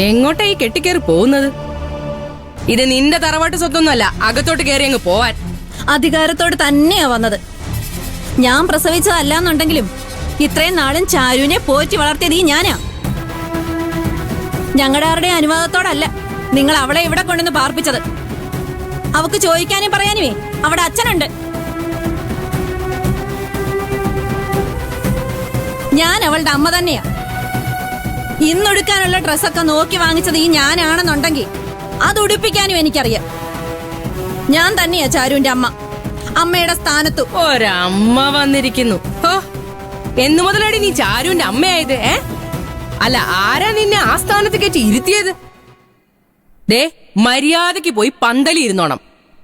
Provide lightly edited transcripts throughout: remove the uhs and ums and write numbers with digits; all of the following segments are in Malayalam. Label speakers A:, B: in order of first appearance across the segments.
A: എങ്ങോട്ടാ ഈ കെട്ടിക്കേറി പോകുന്നത്? ഇത് നിന്റെ തറവാട്ട് സ്വത്തൊന്നുമല്ല, അകത്തോട്ട് കയറി അങ്ങ് പോവാൻ.
B: അധികാരത്തോട് തന്നെയാ വന്നത്. ഞാൻ പ്രസവിച്ചതല്ലാന്നുണ്ടെങ്കിലും ഇത്രയും നാളും ചാരുവിനെ പോറ്റി വളർത്തിയത് ഈ ഞാനാ. ഞങ്ങളുടെ ആരുടെ അനുവാദത്തോടല്ല നിങ്ങൾ അവളെ ഇവിടെ കൊണ്ടുവന്ന് പാർപ്പിച്ചത്. അവക്ക് ചോദിക്കാനും പറയാനുമേ അവിടെ അച്ഛനുണ്ട്. ഞാൻ അവളുടെ അമ്മ തന്നെയാ. ഇന്നൊടുക്കാനുള്ള ഡ്രസ്സൊക്കെ നോക്കി വാങ്ങിച്ചത് ഈ ഞാനാണെന്നുണ്ടെങ്കിൽ അത് ഉടുപ്പിക്കാനും എനിക്കറിയാം. ഞാൻ തന്നെയാ ചാരുവിന്റെ അമ്മ. അമ്മയുടെ സ്ഥാനത്തു
A: ഒരമ്മ വന്നിരിക്കുന്നു. എന്നു മുതലടി നീ ചാരുവിന്റെ അമ്മയായത്? അല്ല, ആരാ നിന്നെ ആ സ്ഥാനത്ത് കയറ്റി ഇരുത്തിയത്? ദേ, മര്യാദക്ക് പോയി പന്തലി ഇരുന്നോണം.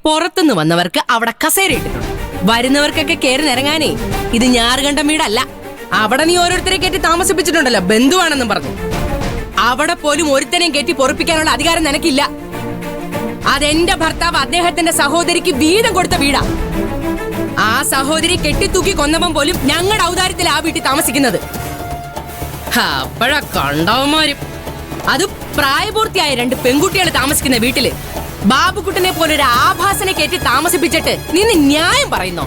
A: പുറത്തുനിന്ന് വന്നവർക്ക് അവിടെ കസേര ഇട്ടിട്ടുണ്ട്. വരുന്നവർക്കൊക്കെ കയറി നിറങ്ങാനേ ഇത് ഞാറുകണ്ടം വീടല്ല. അവിടെ നീ ഓരോരുത്തരെ കയറ്റി താമസിപ്പിച്ചിട്ടുണ്ടല്ലോ, ബന്ധുവാണെന്നും പറഞ്ഞു. അവിടെ പോലും ഒരുത്തനെയും കയറ്റി പൊറപ്പിക്കാനുള്ള അധികാരം നിനക്കില്ല. അതെന്റെ ഭർത്താവ് അദ്ദേഹത്തിന്റെ സഹോദരിക്ക് വീതം കൊടുത്ത വീടാ. ആ സഹോദരി കെട്ടിത്തൂക്കി കൊന്നവൻ പോലും ഞങ്ങളുടെ ഔദാര്യത്തിൽ ആ വീട്ടിൽ താമസിക്കുന്നത്. അപ്പോഴാ കണ്ടവന്മാരും. അത് പ്രായപൂർത്തിയായ 2 പെൺകുട്ടികൾ താമസിക്കുന്ന വീട്ടില് ബാബുക്കുട്ടനെ പോലൊരു ആഭാസനെ കയറ്റി താമസിപ്പിച്ചിട്ട് നിന്ന് ന്യായം പറയുന്നോ?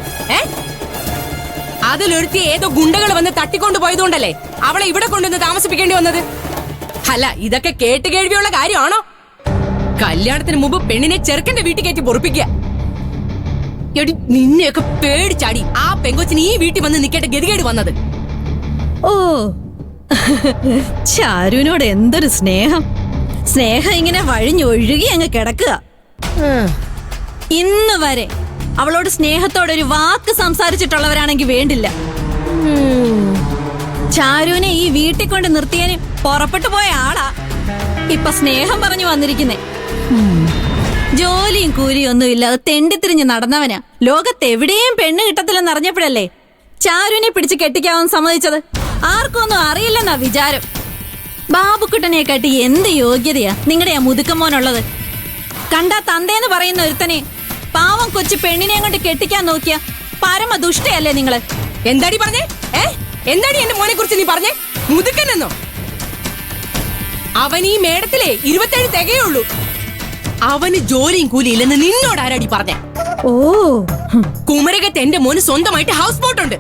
A: അതിലൊരുത്തി ഏതോ ഗുണ്ടകൾ വന്ന് തട്ടിക്കൊണ്ടു പോയതുകൊണ്ടല്ലേ അവളെ ഇവിടെ കൊണ്ടുവന്ന് താമസിപ്പിക്കേണ്ടി വന്നത്. അല്ല, ഇതൊക്കെ കേട്ട് കേൾവിയുള്ള കാര്യമാണോ? കല്യാണത്തിന് മുമ്പ് പെണ്ണിനെ ചെറുക്കന്റെ വീട്ടിൽ കയറ്റി പൊറപ്പിക്കുക. എടി, നിന്നെയൊക്കെ പേടിച്ചാടി ആ പെങ്കൊച്ചിന് ഈ വീട്ടിൽ വന്ന് നിൽക്കേണ്ട ഗതികേട് വന്നത്.
B: ഓ, ചാരുവിനോട് എന്തൊരു സ്നേഹം. സ്നേഹം ഇങ്ങനെ വഴിഞ്ഞൊഴുകി അങ്ങ് കിടക്കുക. ഇന്ന് വരെ അവളോട് സ്നേഹത്തോടൊരു വാക്ക് സംസാരിച്ചിട്ടുള്ളവരാണെങ്കിൽ വേണ്ടില്ല. ചാരുവിനെ ഈ വീട്ടിൽ കൊണ്ട് നിർത്തിയതിന് പുറപ്പെട്ടു പോയ ആളാ ഇപ്പൊ സ്നേഹം പറഞ്ഞു വന്നിരിക്കുന്നേ. ജോലിയും കൂലിയും ഒന്നും ഇല്ലാതെ തെണ്ടിത്തിരിഞ്ഞ് നടന്നവനാ. ലോകത്തെവിടെയും പെണ്ണ് കിട്ടത്തില്ലെന്ന് അറിഞ്ഞപ്പോഴല്ലേ ചാരുവിനെ പിടിച്ച് കെട്ടിക്കാവാൻ സമ്മതിച്ചത്. ആർക്കും ഒന്നും അറിയില്ലെന്നാ വിചാരം. ബാബുക്കുട്ടനെ കാട്ടി എന്ത് യോഗ്യതയാ നിങ്ങളുടെ ആ മുതുക്കമ്മോനുള്ളത്? കണ്ടാ തന്തേന്ന് പറയുന്ന ഒരുത്തനെ പാവം കൊച്ചു പെണ്ണിനെയും കൊണ്ട് കെട്ടിക്കാൻ നോക്കിയ പരമ ദുഷ്ടയല്ലേ നിങ്ങള്?
A: എന്താടി പറഞ്ഞേ? എന്താടി എന്റെ മോനെ കുറിച്ച് നീ പറഞ്ഞേ? മുതുക്കനെന്നോ? അവൻ ഈ മേടത്തിലെ 27 തികയുള്ളൂ. അവന് ജോലിയും കൂലിയില്ലെന്ന് നിന്നോട് ആരാടി പറഞ്ഞേ?
B: ഓ,
A: കുമരകത്ത് എന്റെ മോന് സ്വന്തമായിട്ട് ഹൗസ് ബോട്ട് ഉണ്ട്.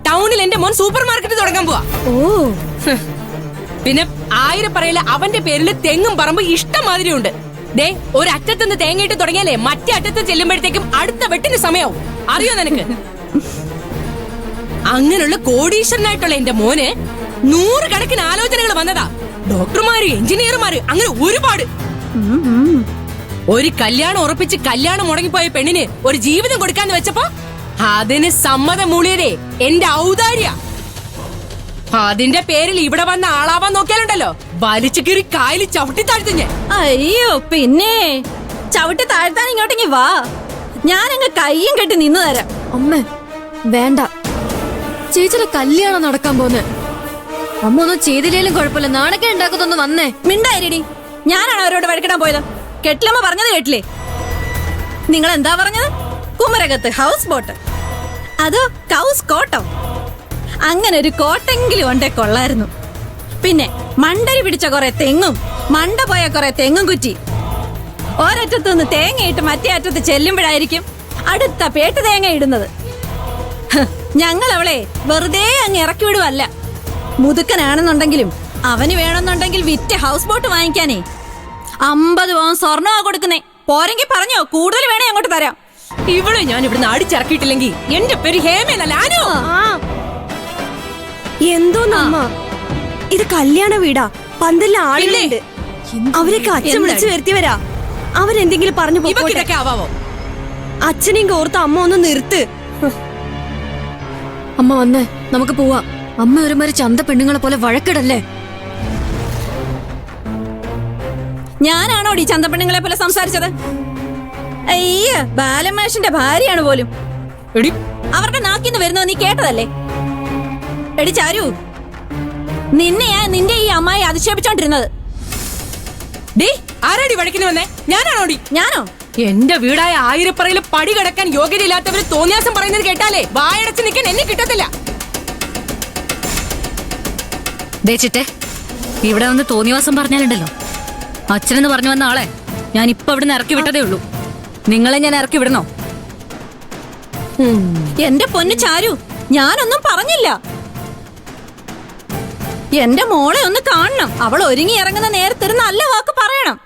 A: ടൗണിൽ എന്റെ മോൻ സൂപ്പർ മാർക്കറ്റ് തുടങ്ങാൻ പോവാ.
B: ഓ,
A: പിന്നെ 1000 പറയില് അവന്റെ പേരില് തെങ്ങും പറമ്പ് ഇഷ്ടം മാതിരി ഉണ്ട്. ദേ, ഒരറ്റത്തുനിന്ന് തേങ്ങയിട്ട് തുടങ്ങിയാലേ മറ്റേ അറ്റത്ത് ചെല്ലുമ്പോഴത്തേക്കും അടുത്ത വെട്ടിന് സമയാവും. അറിയോ നിനക്ക്? അങ്ങനെയുള്ള കോടീശ്വരനായിട്ടുള്ള എന്റെ മോന് 100 കണക്കിന് ആലോചനകൾ വന്നതാ. ഡോക്ടർമാര്, എഞ്ചിനീയർമാര്, അങ്ങനെ ഒരുപാട്. ഒരു കല്യാണം ഉറപ്പിച്ച് കല്യാണം മുടങ്ങിപ്പോയ പെണ്ണിന് ഒരു ജീവിതം കൊടുക്കാന്ന് വെച്ചപ്പോ അതിന് സമ്മതം മൂളിയതേ എന്റെ ഔദാര്യ. അതിന്റെ പേരിൽ ഇവിടെ വന്ന ആളാവാൻ നോക്കിയാലുണ്ടല്ലോ വലിച്ചു കീറി കായലിൽ ചവിട്ടി താഴ്ത്തുഞ്ഞ്.
B: അയ്യോ, പിന്നെ ചവിട്ടി താഴ്ത്താൻ ഇങ്ങോട്ടെങ്കി വാ, ഞാനങ്ങ് കയ്യും കെട്ടി നിന്ന് തരാം.
C: അമ്മ വേണ്ട, ചേച്ചിയുടെ കല്യാണം നടക്കാൻ പോന്നെ. അമ്മ ഒന്നും ചെയ്തില്ലേലും കുഴപ്പമില്ല, നാണക്കെ ഉണ്ടാക്കുന്നൊന്ന് വന്നേ.
B: മിണ്ടായിരടി, ഞാനാണ് അവരോട് വഴക്കിടാൻ പോയത്. കെട്ടിലമ്മ പറഞ്ഞത് കേട്ടില്ലേ? നിങ്ങൾ എന്താ പറഞ്ഞത്? കുമരകത്ത് ഹൗസ് ബോട്ട്, അതോ കൗസ് കോട്ടോ? അങ്ങനെ ഒരു കോട്ടെങ്കിലും ഉണ്ടേ കൊള്ളായിരുന്നു. പിന്നെ മണ്ടരി പിടിച്ച കുറെ തെങ്ങും മണ്ട പോയ കുറെ തെങ്ങും കുറ്റി. ഒരറ്റത്തുനിന്ന് തേങ്ങയിട്ട് മറ്റേ അറ്റത്ത് ചെല്ലുമ്പോഴായിരിക്കും അടുത്ത പേട്ട് തേങ്ങ ഇടുന്നത്. ഞങ്ങൾ അവളെ വെറുതെ അങ്ങ് ഇറക്കി വിടുവല്ല. മുതുക്കനാണെന്നുണ്ടെങ്കിലും അവന് വേണമെന്നുണ്ടെങ്കിൽ വിറ്റ് ഹൗസ് ബോട്ട് വാങ്ങിക്കാനേ 50 പവൻ സ്വർണ്ണമാ കൊടുക്കുന്നേ. പോരെങ്കിൽ പറഞ്ഞോ, കൂടുതൽ വേണേ അങ്ങോട്ട് തരാം.
A: ഇവിടെ ഞാൻ ഇവിടുന്ന് അടിച്ചിറക്കിയിട്ടില്ലെങ്കിൽ എന്റെ പേര് ഹേമേനല്ല.
D: എന്തോന്നമ്മ, ഇത് കല്യാണ വീടാ. പന്തലിൽ ആളുണ്ട്. അവരൊക്കെ അച്ഛൻ വിളിച്ചു വരുത്തിവരാ. അവരെന്തെങ്കിലും പറഞ്ഞു
A: ഇതൊക്കെ ആവാവോ?
D: അച്ഛനെങ്കിൽ ഓർത്ത് അമ്മ ഒന്ന് നിർത്ത്.
C: അമ്മ വന്നേ, നമുക്ക് പോവാം. അമ്മ ഒരുമാതിരി ചന്ത പെണ്ണുങ്ങളെ പോലെ വഴക്കിടല്ലേ.
B: ഞാനാണോ ഈ ചന്തപ്പെണ്ണുങ്ങളെ പോലെ സംസാരിച്ചത്? അയ്യ, ബാലമേഷിന്റെ ഭാര്യയാണ് പോലും. അവരുടെ നാക്കിന്ന് വരുന്നത് നീ കേട്ടതല്ലേ? എടി ചാരു, നിന്നെയാ നിന്റെ ഈ അമ്മായി അധിക്ഷേപിച്ചോണ്ടിരുന്നത്.
A: ആരാടി വഴക്കിന് വന്നേ? ഞാനാണോടി?
B: ഞാനോ?
A: എന്റെ വീടായ 1000 പറയില് പടി കിടക്കാൻ യോഗ്യതയില്ലാത്തവര് തോന്നിയാസം പറയുന്നത് കേട്ടാലേ വായടച്ച് നിൽക്കാൻ എന്നെ കിട്ടത്തില്ല.
C: ദേച്ചിട്ടെ, ഇവിടെ വന്ന് തോന്നിവാസം പറഞ്ഞാലുണ്ടല്ലോ
B: അച്ഛനെന്ന് പറഞ്ഞു വന്ന ആളെ ഞാൻ ഇപ്പൊ ഇവിടുന്ന് ഇറക്കി വിട്ടതേ ഉള്ളൂ. നിങ്ങളെ ഞാൻ ഇറക്കി വിടണോ? എന്റെ പൊന്നു ചാരു, ഞാനൊന്നും പറഞ്ഞില്ല. എന്റെ മോളെ ഒന്ന് കാണണം. അവൾ ഒരുങ്ങി ഇറങ്ങുന്ന നേരത്തൊരു നല്ല വാക്ക് പറയണം.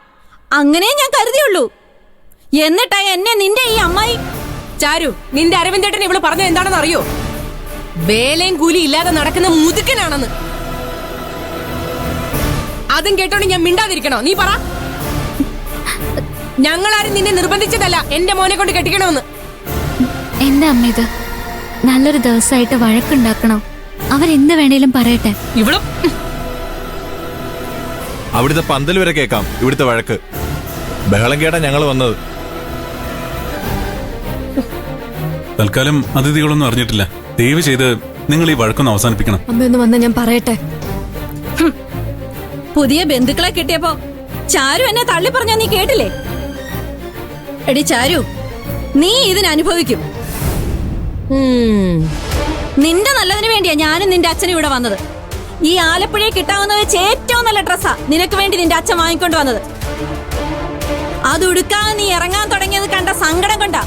B: അങ്ങനെ ഞാൻ കരുതിയുള്ളൂ. എന്നിട്ടാ എന്നെ നിന്റെ ഈ അമ്മായി.
A: ചാരു, നിന്റെ അരവിന്ദേട്ടൻ ഇവള് പറഞ്ഞത് എന്താണെന്ന് അറിയോ? വേലയും കൂലി ഇല്ലാതെ നടക്കുന്ന മുതുക്കനാണെന്ന്. അതും കേട്ടോണ്ട് ഞാൻ മിണ്ടാതിരിക്കണോ? നീ പറ. ഞങ്ങളാരും നിന്നെ നിർബന്ധിച്ചതല്ല എന്റെ മോനെ കൊണ്ട് കെട്ടിക്കണമെന്ന്.
C: എന്താ അമ്മ ഇത്? നല്ലൊരു ദിവസമായിട്ട് വഴക്കുണ്ടാക്കണോ? അവരെന്ത് വേണേലും പറയട്ടെ.
A: ഇവളും
E: അവിടുത്തെ പന്തൽ വരെ കേൾക്കാം ഇവിടുത്തെ വഴക്ക്. ബഹളം കേട്ടാ ഞങ്ങൾ വന്നത്.
F: തൽക്കാലം അതിഥികളൊന്നും അറിഞ്ഞിട്ടില്ല. ദയവ് ചെയ്ത് നിങ്ങൾ ഈ വഴക്കൊന്ന് അവസാനിപ്പിക്കണം.
C: അമ്മയൊന്ന് വന്ന് ഞാൻ പറയട്ടെ.
B: പുതിയ ബന്ധുക്കളെ കിട്ടിയപ്പോ ചാരു എന്നെ തള്ളി പറഞ്ഞാ നീ കേട്ടില്ലേ? എടി ചാരു, നീ ഇതിനനുഭവിക്കും. നിന്റെ നല്ലതിന് വേണ്ടിയാ ഞാനും നിന്റെ അച്ഛനും ഇവിടെ വന്നത്. ഈ ആലപ്പുഴയെ കിട്ടാവുന്ന വെച്ച് ഏറ്റവും നല്ല ഡ്രസ്സാ നിനക്ക് വേണ്ടി നിന്റെ അച്ഛൻ വാങ്ങിക്കൊണ്ട് വന്നത്. അത് ഉടുക്കാൻ നീ ഇറങ്ങാൻ തുടങ്ങിയത് കണ്ട സങ്കടം കൊണ്ടാ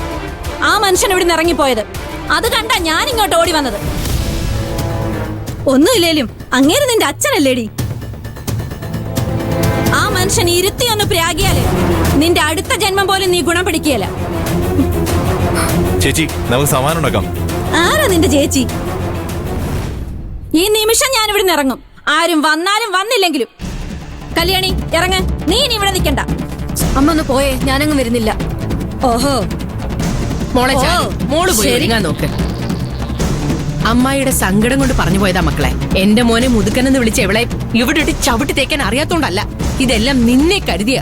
B: ആ മനുഷ്യൻ ഇവിടുന്ന് ഇറങ്ങിപ്പോയത്. അത് കണ്ടാ ഞാൻ ഇങ്ങോട്ട് ഓടി വന്നത്. ഒന്നുമില്ലേലും അങ്ങേര് നിന്റെ അച്ഛനല്ലേടി. ആ മനുഷ്യൻ ഇരുത്തിയൊന്ന് പ്രാഗിയാലേ നിന്റെ അടുത്ത ജന്മം പോലും നീ ഗുണം പിടിക്കുകയല്ല.
E: ചേച്ചി, നമുക്ക് സമാനം ഉണ്ടാക്കാം.
B: ആരാ നിന്റെ ചേച്ചി? ഈ നിമിഷം ഞാൻ ഇവിടുന്ന് ഇറങ്ങും. ആരും വന്നാലും വന്നില്ലെങ്കിലും. കല്യാണി, ഇറങ്ങ. നീ ഇനി ഇവിടെ നിൽക്കണ്ട.
C: അമ്മ ഒന്ന് പോയേ, ഞാനങ്ങ് വരുന്നില്ല.
B: ഓഹോ,
A: മോളെ ചാരു, മോള് പോയി ഒരുങ്ങാൻ നോക്ക്. അമ്മായിയുടെ സങ്കടം കൊണ്ട് പറഞ്ഞു പോയതാ മക്കളെ. എന്റെ മോനെ മുതുക്കനെന്ന് വിളിച്ച ഇവളെ ഇവിടെ ഇട്ട് ചവിട്ടി തേക്കാൻ അറിയാത്തോണ്ടല്ല. ഇതെല്ലാം നിന്നെ കരുതിയ.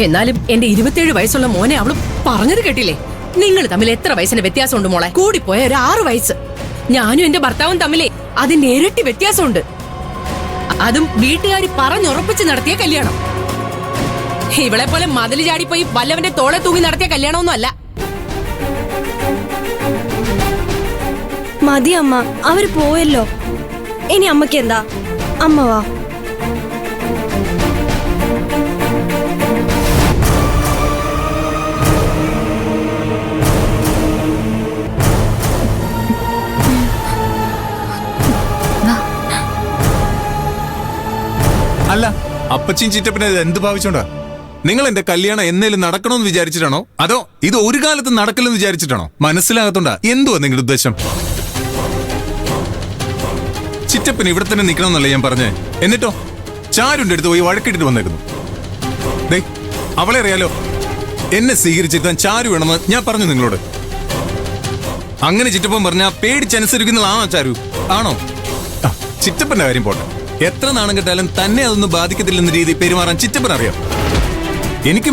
A: എന്നാലും എന്റെ 27 വയസ്സുള്ള മോനെ അവള് പറഞ്ഞത് കേട്ടില്ലേ? നിങ്ങൾ തമ്മിൽ എത്ര വയസ്സിന് വ്യത്യാസമുണ്ട് മോളെ? കൂടിപ്പോയ ഒരു 6 വയസ്സ്. ഞാനും എന്റെ ഭർത്താവും തമ്മിലേ അതിന്റെ ഇരട്ടി വ്യത്യാസമുണ്ട്. അതും വീട്ടുകാരി പറഞ്ഞുറപ്പിച്ച് നടത്തിയ കല്യാണം. ഇവളെ പോലെ മതില് ചാടിപ്പോയി വല്ലവന്റെ തോളെ തൂങ്ങി നടത്തിയ കല്യാണമൊന്നും അല്ല.
D: മതി അമ്മ, അവര് പോയല്ലോ. ഇനി അമ്മക്ക് എന്താ? അമ്മ വാ.
E: അല്ല, അപ്പച്ചിയും ചിറ്റപ്പനെ എന്ത് ഭാവിച്ചോണ്ടാ? നിങ്ങൾ എന്റെ കല്യാണം എന്നേലും നടക്കണമെന്ന് വിചാരിച്ചിട്ടാണോ, അതോ ഇത് ഒരു കാലത്ത് നടക്കില്ലെന്ന് വിചാരിച്ചിട്ടാണോ? മനസ്സിലാകത്തോണ്ടാ. എന്തുവാ നിങ്ങളുടെ ഉദ്ദേശം? ചിറ്റപ്പൻ ഇവിടെ തന്നെ നിൽക്കണമെന്നല്ലേ ഞാൻ പറഞ്ഞേ. എന്നിട്ടോ ചാരുന്റെ അടുത്ത് പോയി വഴക്കിട്ടിട്ട് വന്നേക്കുന്നു. ദേ, അവളെ അറിയാലോ. എന്നെ സ്വീകരിച്ചിരുത്താൻ ചാരു വേണമെന്ന് ഞാൻ പറഞ്ഞു നിങ്ങളോട്. അങ്ങനെ ചിറ്റപ്പൻ പറഞ്ഞാ പേടിച്ചനുസരിക്കുന്നതാണോ ചാരു? ആണോ? ചിറ്റപ്പന്റെ കാര്യം പോട്ടെ. എത്ര നാണം കെട്ടാലും തന്നെ അതൊന്നും ബാധിക്കത്തില്ലെന്ന രീതി പെരുമാറാൻ ചിറ്റപ്പൻ അറിയാം. എനിക്ക്